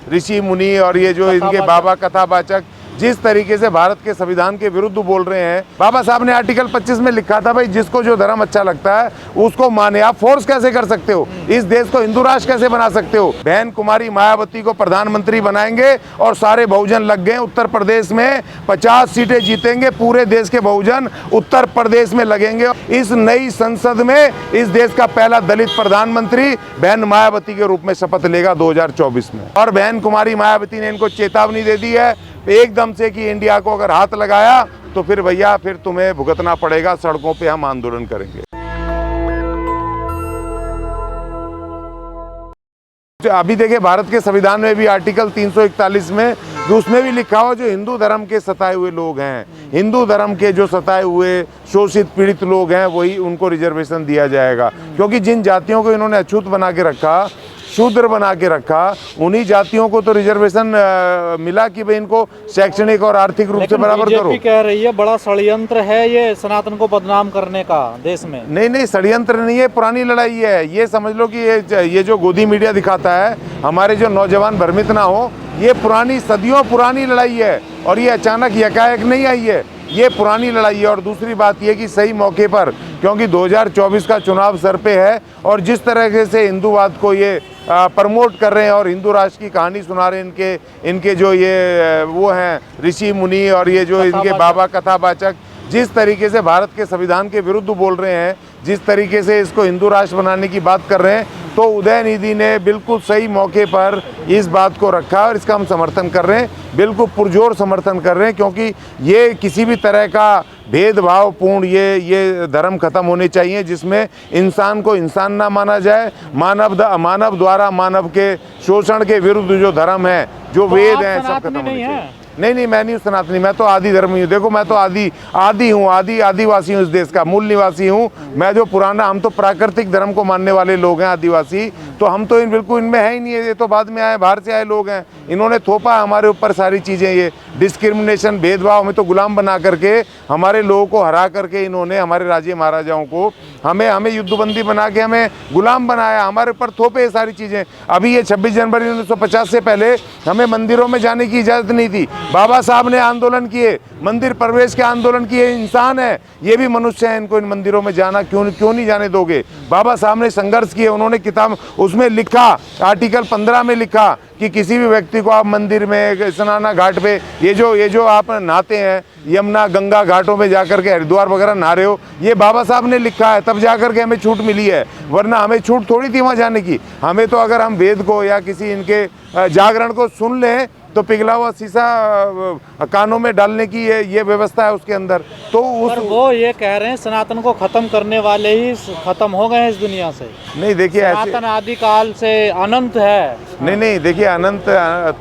ऋषि मुनि और ये जो इनके बाबा कथावाचक जिस तरीके से भारत के संविधान के विरुद्ध बोल रहे हैं। बाबा साहब ने आर्टिकल 25 में लिखा था भाई जिसको जो धर्म अच्छा लगता है उसको माने। आप फोर्स कैसे कर सकते हो? इस देश को हिंदू राष्ट्र कैसे बना सकते हो? बहन कुमारी मायावती को प्रधानमंत्री बनाएंगे और सारे बहुजन लग गए। उत्तर प्रदेश में 50 सीटें जीतेंगे, पूरे देश के बहुजन उत्तर प्रदेश में लगेंगे। इस नई संसद में इस देश का पहला दलित प्रधानमंत्री बहन मायावती के रूप में शपथ लेगा 2024 में। और बहन कुमारी मायावती ने इनको चेतावनी दे दी है एकदम से कि इंडिया को अगर हाथ लगाया तो फिर भैया फिर तुम्हें भुगतना पड़ेगा, सड़कों पे हम आंदोलन करेंगे। अभी देखिए भारत के संविधान में भी आर्टिकल 341 में उसमें भी लिखा हुआ जो हिंदू धर्म के सताए हुए लोग हैं, हिंदू धर्म के जो सताए हुए शोषित पीड़ित लोग हैं वही उनको रिजर्वेशन दिया जाएगा। क्योंकि जिन जातियों को इन्होंने अछूत बना के रखा, शूद्र बना के रखा, उन्हीं जातियों को तो रिजर्वेशन मिला कि भाई इनको शैक्षणिक और आर्थिक रूप से बराबर करो। बीजेपी कह रही है बड़ा षड्यंत्र है ये सनातन को बदनाम करने का देश में। नहीं षड्यंत्र नहीं है, पुरानी लड़ाई है। ये समझ लो कि ये जो गोदी मीडिया दिखाता है हमारे जो नौजवान भ्रमित ना हो, ये पुरानी सदियों पुरानी लड़ाई है और ये अचानक यकायक नहीं आई है, ये पुरानी लड़ाई है। और दूसरी बात ये कि सही मौके पर, क्योंकि 2024 का चुनाव सर पे है और जिस तरह से हिंदूवाद को ये प्रमोट कर रहे हैं और हिंदू राष्ट्र की कहानी सुना रहे हैं इनके जो ये वो हैं ऋषि मुनि और ये जो इनके बाबा कथावाचक जिस तरीके से भारत के संविधान के विरुद्ध बोल रहे हैं, जिस तरीके से इसको हिंदू राष्ट्र बनाने की बात कर रहे हैं, तो उदयनिधि ने बिल्कुल सही मौके पर इस बात को रखा और इसका हम समर्थन कर रहे हैं, बिल्कुल पुरजोर समर्थन कर रहे हैं। क्योंकि ये किसी भी तरह का भेदभावपूर्ण ये धर्म खत्म होने चाहिए जिसमें इंसान को इंसान ना माना जाए। मानव द्वारा मानव के शोषण के विरुद्ध जो धर्म है, जो वेद हैं, सब खत्म होने चाहिए। नहीं मैं नहीं सनातनी, मैं तो आदि धर्मी हूँ। देखो मैं तो आदि हूँ, आदिवासी हूँ, इस देश का मूल निवासी हूँ मैं। जो पुराना, हम तो प्राकृतिक धर्म को मानने वाले लोग हैं आदिवासी, तो हम तो बिल्कुल इनमें है ही नहीं है। ये तो बाद में आए, बाहर से आए लोग हैं, इन्होंने थोपा हमारे ऊपर सारी चीज़ें, ये डिस्क्रिमिनेशन, भेदभाव, हमें तो गुलाम बना करके, हमारे लोगों को हरा करके इन्होंने, हमारे राजे महाराजाओं को हमें युद्धबंदी बना के हमें गुलाम बनाया, हमारे ऊपर थोपे ये सारी चीज़ें। अभी ये 26 जनवरी 1950 से पहले हमें मंदिरों में जाने की इजाज़त नहीं थी। बाबा साहब ने आंदोलन किए, मंदिर प्रवेश के आंदोलन किए। इंसान है, ये भी मनुष्य है, इनको इन मंदिरों में जाना क्यों नहीं जाने दोगे? बाबा साहब ने संघर्ष किए, उन्होंने किताब उसमें लिखा, आर्टिकल 15 में लिखा कि किसी भी व्यक्ति को आप मंदिर में, स्नाना घाट पे, ये जो आप नहाते हैं यमुना गंगा घाटों में जाकर के, हरिद्वार वगैरह नहा रहे हो, ये बाबा साहब ने लिखा है, तब जाकर के हमें छूट मिली है, वरना हमें छूट थोड़ी थी वहाँ जाने की। हमें तो अगर हम वेद को या किसी इनके जागरण को सुन लें तो पिघला हुआ शीशा कानों में डालने की ये व्यवस्था है उसके अंदर। तो वो ये कह रहे हैं सनातन को खत्म करने वाले ही खत्म हो गए इस दुनिया से। नहीं देखिए, सनातन आदिकाल से अनंत है। नहीं देखिए, अनंत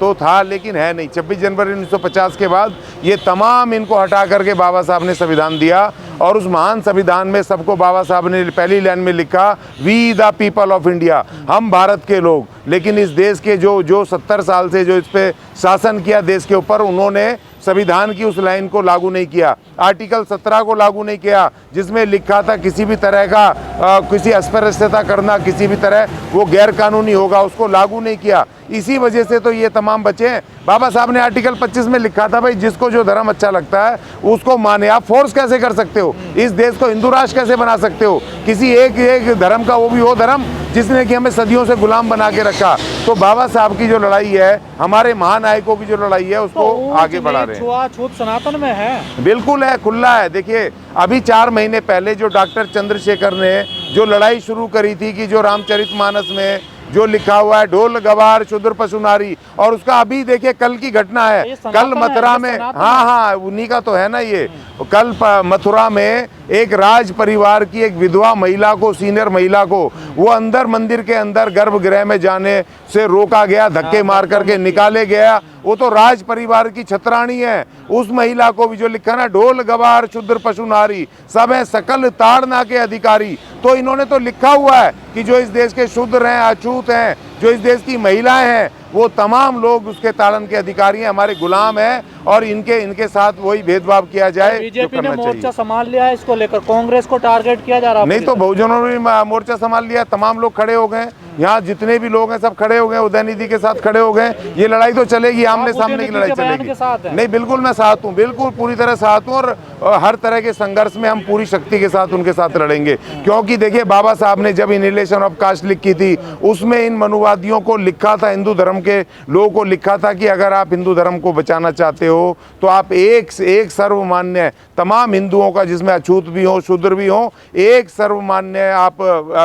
तो था लेकिन है नहीं। 26 जनवरी 1950 के बाद ये तमाम इनको हटा करके बाबा साहब ने संविधान दिया और उस महान संविधान में सबको बाबा साहब ने पहली लाइन में लिखा, we the people of India, हम भारत के लोग। लेकिन इस देश के जो 70 साल से जो इस पे शासन किया देश के ऊपर, उन्होंने संविधान की उस लाइन को लागू नहीं किया, आर्टिकल 17 को लागू नहीं किया जिसमें लिखा था किसी भी तरह का किसी अस्पृश्यता करना, किसी भी तरह वो गैर कानूनी होगा, उसको लागू नहीं किया। इसी वजह से तो ये तमाम बचे हैं। बाबा साहब ने आर्टिकल 25 में लिखा था भाई जिसको जो धर्म अच्छा लगता है उसको माने। आप फोर्स कैसे कर सकते हो? इस देश को हिंदू राष्ट्र कैसे बना सकते हो? किसी एक धर्म का, वो भी वो धर्म जिसने कि हमें सदियों से गुलाम बना के रखा। तो बाबा साहब की जो लड़ाई है, हमारे महानायकों की जो लड़ाई है, उसको आगे बढ़ा रहे हैं। छूत सनातन में है, बिल्कुल है, खुला है। देखिए अभी 4 महीने पहले जो डॉक्टर चंद्रशेखर ने जो लड़ाई शुरू करी थी कि जो रामचरितमानस में जो लिखा हुआ है, ढोल गवार शूद्र पशु नारी, और उसका अभी देखिए कल की घटना है, कल मथुरा में, हाँ उन्हीं का तो है ना ये। कल मथुरा में एक राज परिवार की एक विधवा महिला को, सीनियर महिला को, वो अंदर मंदिर के अंदर गर्भगृह में जाने से रोका गया, धक्के मार करके निकाले गया। वो तो राज परिवार की छतरानी है। उस महिला को भी जो लिखा ना, ढोल गवार शूद्र पशु नारी, सब है सकल ताड़ना के अधिकारी। तो इन्होंने तो लिखा हुआ है कि जो इस देश के शूद्र हैं, अछूत हैं, जो इस देश की महिलाएं हैं, वो तमाम लोग उसके ताड़न के अधिकारी हैं, हमारे गुलाम हैं, और इनके साथ वही भेदभाव किया जाए। बीजेपी ने मोर्चा संभाल लिया है इसको लेकर, कांग्रेस को टारगेट किया जा रहा है। नहीं तो बहुजनों ने मोर्चा संभाल लिया, तमाम लोग खड़े हो गए। यहाँ जितने भी लोग हैं सब खड़े हो गए, उदयनिधि के साथ खड़े हो गए। ये लड़ाई तो चलेगी, आमने सामने की लड़ाई चलेगी। नहीं, बिल्कुल मैं साथ हूँ, बिल्कुल पूरी तरह साथ हूँ, और हर तरह के संघर्ष में हम पूरी शक्ति के साथ उनके साथ लड़ेंगे। क्योंकि देखिए, बाबा साहब ने जब इनहेलेशन ऑफ कास्ट लिखी थी, उसमें इन मनुवादियों को लिखा था, हिंदू धर्म के लोगों को लिखा था कि अगर आप हिंदू धर्म को बचाना चाहते हो तो आप एक सर्वमान्य तमाम हिंदुओं का, जिसमें अछूत भी हो शूद्र भी हो, एक सर्वमान्य आप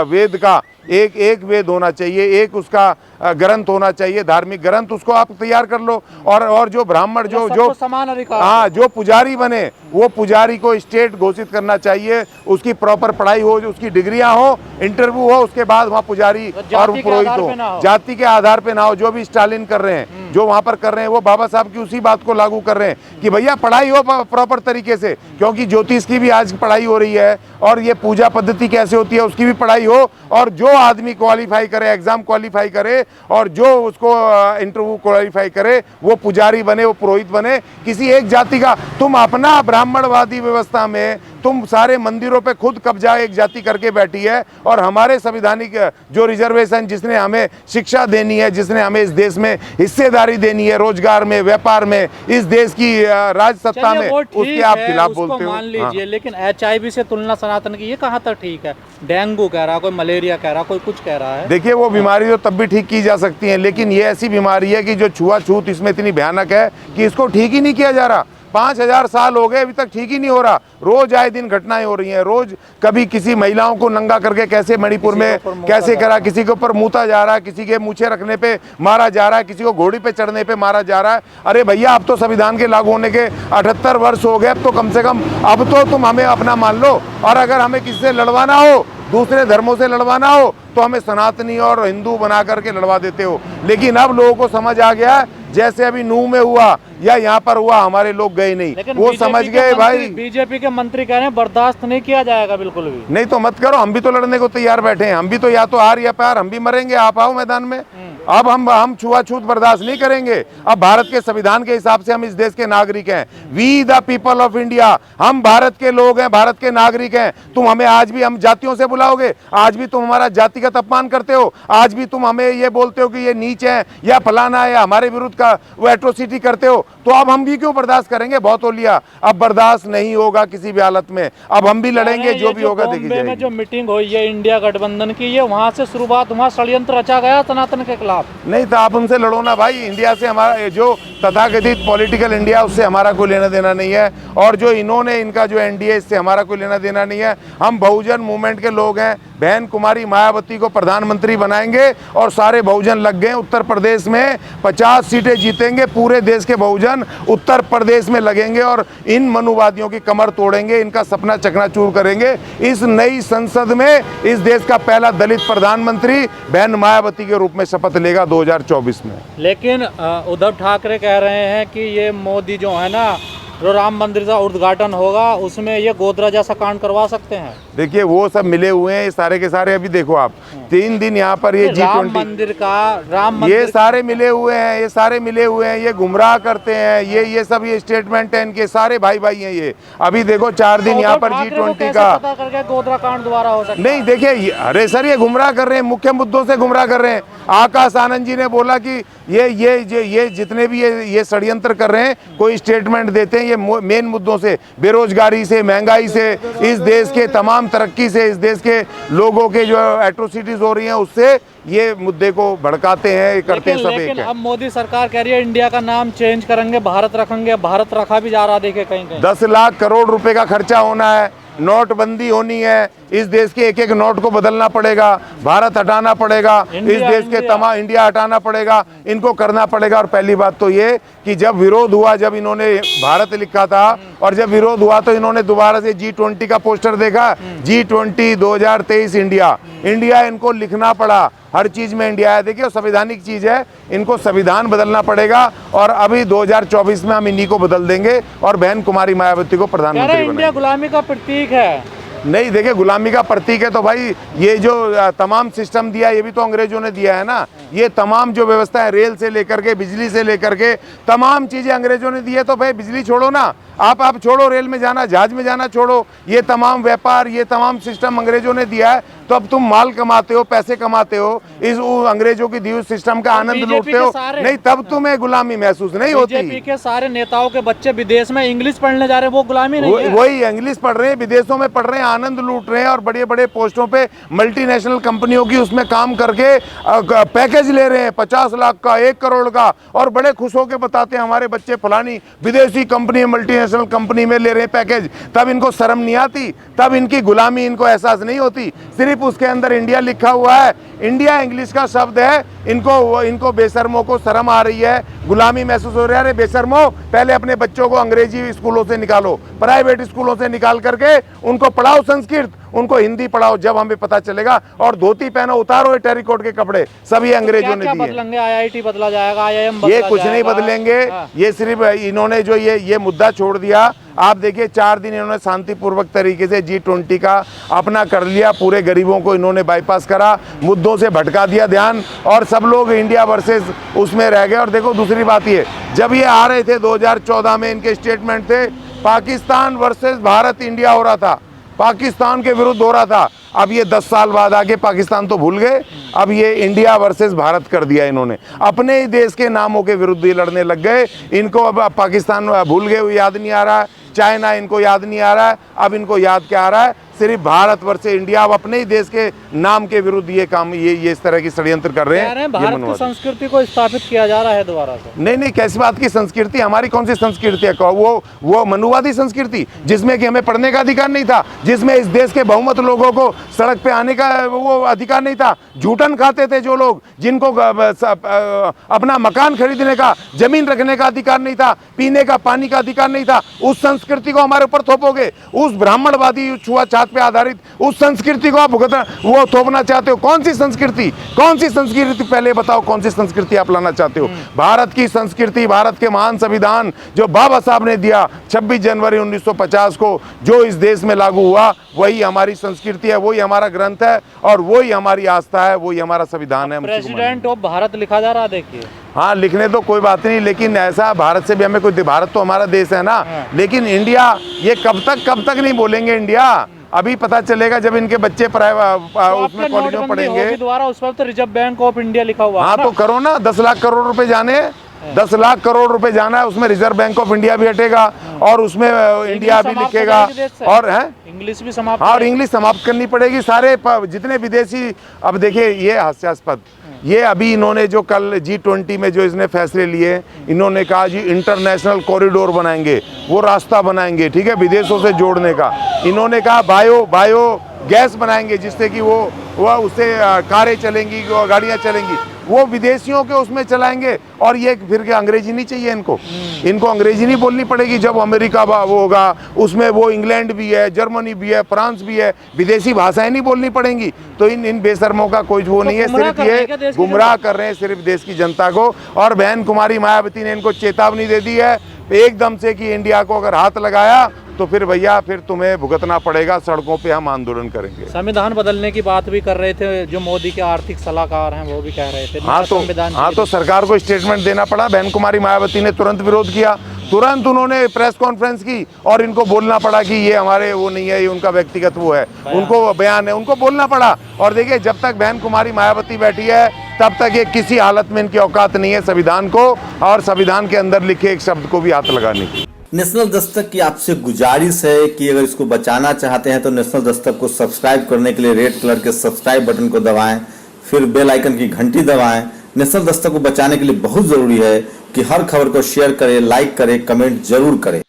वेद का एक वेद होना चाहिए, एक उसका ग्रंथ होना चाहिए, धार्मिक ग्रंथ, उसको आप तैयार कर लो। और जो ब्राह्मण जो समान अधिकार, हाँ, जो पुजारी बने वो पुजारी को स्टेट घोषित करना चाहिए, उसकी प्रॉपर पढ़ाई हो, उसकी डिग्रियां हो, इंटरव्यू हो, उसके बाद वहाँ पुजारी और पुरोहित हो, जाति के आधार पे ना हो। जो भी स्टालिन कर रहे हैं, जो वहाँ पर कर रहे हैं, वो बाबा साहब की उसी बात को लागू कर रहे हैं कि भैया पढ़ाई हो प्रॉपर तरीके से, क्योंकि ज्योतिष की भी आज पढ़ाई हो रही है, और ये पूजा पद्धति कैसे होती है उसकी भी पढ़ाई हो, और जो आदमी क्वालिफाई करे, एग्जाम क्वालिफाई करे, और जो उसको इंटरव्यू क्वालिफाई करे, वो पुजारी बने, वो पुरोहित बने। किसी एक जाति का, तुम अपना ब्राह्मणवादी व्यवस्था में तुम सारे मंदिरों पे खुद कब्जा एक जाति करके बैठी है, और हमारे संवैधानिक जो रिजर्वेशन, जिसने हमें शिक्षा देनी है, जिसने हमें इस देश में हिस्सेदारी देनी है, रोजगार में, व्यापार में, इस देश की राज सत्ता में, उसके आप खिलाफ बोलते हो। मान लीजिए, लेकिन HIV से तुलना सनातन की ये कहाँ तक ठीक है? डेंगू कह रहा, कोई मलेरिया कह रहा, कोई कुछ कह रहा है। देखिए, वो बीमारी तो तब भी ठीक की जा सकती है, लेकिन ये ऐसी बीमारी है कि जो छुआछूत इसमें इतनी भयानक है कि इसको ठीक ही नहीं किया जा रहा। 5000 साल हो गए, अभी तक ठीक ही नहीं हो रहा। रोज आए दिन घटनाएं हो रही हैं, रोज कभी किसी महिलाओं को नंगा करके कैसे मणिपुर में कैसे करा, किसी के ऊपर मूता जा रहा है, किसी के मूछे रखने पे मारा जा रहा है, किसी को घोड़ी पे चढ़ने पे मारा जा रहा है। अरे भैया, अब तो संविधान के लागू होने के 78 वर्ष हो गए, अब तो कम से कम अब तो तुम हमें अपना मान लो। और अगर हमें किसी से लड़वाना हो, दूसरे धर्मों से लड़वाना हो, तो हमें सनातनी और हिंदू बना करके लड़वा देते हो। लेकिन अब लोगों को समझ आ गया, जैसे अभी नूह में हुआ या यहाँ पर हुआ, हमारे लोग गए नहीं, वो समझ गए भाई। बीजेपी के मंत्री कह रहे हैं बर्दाश्त नहीं किया जाएगा बिल्कुल भी। नहीं तो मत करो, हम भी तो लड़ने को तैयार बैठे हैं, हम भी तो या तो हार या पार, हम भी मरेंगे, आप आओ मैदान में। अब हम छुआछूत बर्दाश्त नहीं करेंगे। अब भारत के संविधान के हिसाब से हम इस देश के नागरिक हैं, we the people of India, हम भारत के लोग हैं, भारत के नागरिक हैं। तुम हमें आज भी हम जातियों से बुलाओगे, आज भी तुम हमारा जातिगत अपमान करते हो, आज भी तुम हमें ये बोलते हो कि ये नीच है या फलाना है, या हमारे विरुद्ध का वो एट्रोसिटी करते हो, तो अब हम भी क्यों बर्दाश्त करेंगे? बहुत हो लिया, अब बर्दाश्त नहीं होगा किसी भी हालत में। अब हम भी लड़ेंगे, जो भी होगा देखी जाएगी। जो मीटिंग हुई है इंडिया गठबंधन की, ये वहाँ से शुरुआत, वहाँ षड्यंत्र रचा गया सनातन के खिलाफ। नहीं तो आप उनसे लड़ो ना भाई, इंडिया से हमारा जो तथाकथित पॉलिटिकल इंडिया, उससे हमारा कोई लेना देना नहीं है, और जो इन्होंने इनका जो NDA, इससे हमारा कोई लेना देना नहीं है। हम बहुजन मूवमेंट के लोग हैं, बहन कुमारी मायावती को प्रधानमंत्री बनाएंगे, और सारे बहुजन लग गए। उत्तर प्रदेश में 50 सीटें जीतेंगे, पूरे देश के बहुजन उत्तर प्रदेश में लगेंगे, और इन मनुवादियों की कमर तोड़ेंगे, इनका सपना चकनाचूर करेंगे। इस नई संसद में इस देश का पहला दलित प्रधानमंत्री बहन मायावती के रूप में शपथ लेगा 2024 में। लेकिन उद्धव ठाकरे कह रहे हैं कि ये मोदी जो है ना, जो राम मंदिर का उद्घाटन होगा उसमें ये गोदरा जैसा कांड करवा सकते हैं। देखिए, वो सब मिले हुए हैं, ये सारे के सारे। अभी देखो आप, 3 दिन यहाँ पर ये राम मंदिर ये सारे मिले हुए हैं, ये सारे मिले हुए हैं, ये गुमराह करते हैं, ये सब ये स्टेटमेंट है इनके, सारे भाई भाई हैं ये। अभी देखो 4 दिन यहाँ पर G20 का पता करके गोदरा कांड दोबारा हो सकता है। नहीं, देखिए, अरे सर, ये गुमराह कर रहे हैं, मुख्य मुद्दों से गुमराह कर रहे हैं। आकाश आनंद जी ने बोला कि ये जितने भी ये षड्यंत्र कर रहे हैं, कोई स्टेटमेंट देते हैं, ये मेन मुद्दों से, बेरोजगारी से, महंगाई से, इस देश के तमाम तरक्की से, इस देश के लोगों के जो एट्रोसिटीज हो रही हैं, उससे ये मुद्दे को भड़काते हैं, करते हैं सब एक है। लेकिन अब मोदी सरकार कह रही है इंडिया का नाम चेंज करेंगे, भारत रखेंगे। भारत रखा भी जा रहा, देखे कहीं 10 लाख करोड़ रुपए का खर्चा होना है, नोटबंदी होनी है, इस देश के एक नोट को बदलना पड़ेगा, भारत हटाना पड़ेगा, इस देश के तमाम इंडिया हटाना पड़ेगा, इनको करना पड़ेगा। और पहली बात तो ये कि जब विरोध हुआ, जब इन्होंने भारत लिखा था, और जब विरोध हुआ तो इन्होंने दोबारा से G20 का पोस्टर देखा, G20 2023 इंडिया, इनको लिखना पड़ा। हर चीज में इंडिया है। देखिए, संवैधानिक चीज है, इनको संविधान बदलना पड़ेगा, और अभी 2024 में हम इन्हीं को बदल देंगे और बहन कुमारी मायावती को प्रधानमंत्री बनाएंगे। इंडिया गुलामी का प्रतीक है, नहीं देखिए, गुलामी का प्रतीक है तो भाई ये जो तमाम सिस्टम दिया ये भी तो अंग्रेजों ने दिया है ना। ये तमाम जो व्यवस्था है, रेल से लेकर के बिजली से लेकर के तमाम चीजें अंग्रेजों ने दी है। तो भाई बिजली छोड़ो ना, आप छोड़ो, रेल में जाना, जहाज में जाना छोड़ो, ये तमाम व्यापार, ये तमाम सिस्टम अंग्रेजों ने दिया है। तो अब तुम माल कमाते हो, पैसे कमाते हो, इस अंग्रेजों की दी हुई सिस्टम का आनंद लूटते हो, नहीं तब तुम्हें गुलामी महसूस नहीं होती। बीजेपी के सारे नेताओं के बच्चे विदेश में इंग्लिश पढ़ने जा रहे हैं, वो गुलामी नहीं है? वही इंग्लिश पढ़ रहे हैं, विदेशों में पढ़ रहे हैं, आनंद लूट रहे हैं और बड़े बड़े पोस्टों पे मल्टीनेशनल कंपनियों की उसमें काम करके पैकेज ले रहे हैं 50 लाख का, 1 करोड़ का, और बड़े खुश होकर बताते हैं हमारे बच्चे फलानी विदेशी कंपनी, मल्टीनेशनल कंपनी में ले रहे हैं पैकेज। तब इनको शर्म नहीं आती, तब इनकी गुलामी इनको एहसास नहीं होती। सिर्फ उसके अंदर इंडिया लिखा हुआ है, इंडिया इंग्लिश का शब्द है, इनको बेशर्मों को शर्म आ रही है, गुलामी महसूस हो रहा है। अरे बेशर्मो, पहले अपने बच्चों को अंग्रेजी स्कूलों से निकालो, प्राइवेट स्कूलों से निकाल करके उनको पढ़ाओ संस्कृत, उनको हिंदी पढ़ाओ, जब हमें पता चलेगा। और धोती पहनो, उतारो ये टेरिकोट के कपड़े, सब ये अंग्रेजों ने दिए। बदलेंगे? IIT बदला जाएगा, IIM बदला ये कुछ जाएगा? नहीं बदलेंगे। ये सिर्फ इन्होंने जो ये मुद्दा छोड़ दिया। आप देखिए 4 दिन इन्होंने शांतिपूर्वक तरीके से G20 का अपना कर लिया, पूरे गरीबों को इन्होंने बाईपास करा, मुद्दों से भटका दिया ध्यान, और सब लोग इंडिया वर्सेस उसमें रह गए। और देखो दूसरी बात ये, जब ये आ रहे थे 2014 में, इनके स्टेटमेंट थे पाकिस्तान वर्सेस भारत इंडिया हो रहा था, पाकिस्तान के विरुद्ध हो रहा था। अब ये 10 साल बाद आके पाकिस्तान तो भूल गए, अब ये इंडिया वर्सेस भारत कर दिया इन्होंने, अपने ही देश के नामों के विरुद्ध ही लड़ने लग गए। इनको अब पाकिस्तान भूल गए, याद नहीं आ रहा है, चाइना इनको याद नहीं आ रहा है, अब इनको याद क्या आ रहा है, सिर्फ भारत वर्सेस इंडिया। अब अपने ही देश के नाम के विरुद्ध ये काम, ये इस तरह की षड्यंत्र कर रहे हैं। भारत की संस्कृति को स्थापित किया जा रहा है दोबारा से। नहीं, कैसी बात की संस्कृति? हमारी कौन सी संस्कृति है? वो मनुवादी संस्कृति, जिसमें कि हमें पढ़ने का अधिकार नहीं था, जिसमें इस देश के बहुमत लोगों को सड़क पे आने का वो अधिकार नहीं था, जूठन खाते थे जो लोग, जिनको अपना मकान खरीदने का, जमीन रखने का अधिकार नहीं था, पीने का पानी का अधिकार नहीं था, उस संस्कृति को हमारे ऊपर थोपोगे? उस ब्राह्मणवादी छुआछात पे आधारित उस संस्कृति को आप वो थोपना चाहते हो? कौन सी संस्कृति? कौन सी संस्कृति? पहले बताओ कौन सी संस्कृति आप लाना चाहते हो? भारत की संस्कृति, भारत के महान संविधान जो बाबा साहब ने दिया 26 जनवरी 1950 को, जो इस देश में लागू हुआ, वही हमारी संस्कृति है, वही हमारा ग्रंथ है, और वही हमारी आस्था है, वही हमारा संविधान है। प्रेसिडेंट ऑफ भारत लिखा जा रहा है, देखिए। हाँ, लिखने तो कोई बात नहीं, लेकिन ऐसा भारत से भी हमें कोई, भारत तो हमारा देश है ना, लेकिन इंडिया, ये कब तक नहीं बोलेंगे इंडिया? अभी पता चलेगा जब इनके बच्चे उसमें कॉलेज में पढ़ेंगे। द्वारा उस पर तो रिजर्व बैंक ऑफ इंडिया लिखा हुआ है। हाँ, तो करो ना, 10 लाख करोड़ रुपए जाने, 10 लाख करोड़ रुपए जाना है, उसमें रिजर्व बैंक ऑफ इंडिया भी हटेगा, और उसमें इंडिया भी लिखेगा, और है इंग्लिश भी समाप्त। हाँ, और इंग्लिश समाप्त करनी पड़ेगी। सारे जितने विदेशी, अब देखिए ये हास्यास्पद, ये अभी इन्होंने जो कल G20 में जो इसने फैसले लिए, इन्होंने कहा जी इंटरनेशनल कॉरिडोर बनाएंगे, वो रास्ता बनाएंगे, ठीक है, विदेशों से जोड़ने का। इन्होंने कहा बायो गैस बनाएंगे, जिससे कि वो उससे कारें चलेंगी, गाड़ियाँ चलेंगी, वो विदेशियों के उसमें चलाएंगे। और ये फिर अंग्रेजी नहीं चाहिए इनको अंग्रेजी नहीं बोलनी पड़ेगी। जब अमेरिका वो होगा, उसमें वो इंग्लैंड भी है, जर्मनी भी है, फ्रांस भी है, विदेशी भाषाएं नहीं बोलनी पड़ेंगी। तो इन बेशर्मों का कोई वो नहीं है, सिर्फ ये गुमराह कर रहे हैं सिर्फ देश की जनता को। और बहन कुमारी मायावती ने इनको चेतावनी दे दी है एकदम से कि इंडिया को अगर हाथ लगाया तो फिर भैया, फिर तुम्हें भुगतना पड़ेगा, सड़कों पे हम आंदोलन करेंगे। संविधान बदलने की बात भी कर रहे थे, जो मोदी के आर्थिक सलाहकार हैं वो भी कह रहे थे। हाँ, तो सरकार को स्टेटमेंट देना पड़ा। बहन कुमारी मायावती ने तुरंत विरोध किया, तुरंत उन्होंने प्रेस कॉन्फ्रेंस की, और इनको बोलना पड़ा कि ये हमारे वो नहीं है, ये उनका व्यक्तिगत वो है, उनको बयान है, उनको बोलना पड़ा। और देखिए, जब तक बहन कुमारी मायावती बैठी है, तब तक ये किसी हालत में इनकी औकात नहीं है संविधान को और संविधान के अंदर लिखे एक शब्द को भी हाथ लगाने की। नेशनल दस्तक की आपसे गुजारिश है कि अगर इसको बचाना चाहते हैं तो नेशनल दस्तक को सब्सक्राइब करने के लिए रेड कलर के सब्सक्राइब बटन को दबाएं, फिर बेल आइकन की घंटी दबाएं। नेशनल दस्तक को बचाने के लिए बहुत जरूरी है कि हर खबर को शेयर करें, लाइक करें, कमेंट जरूर करें।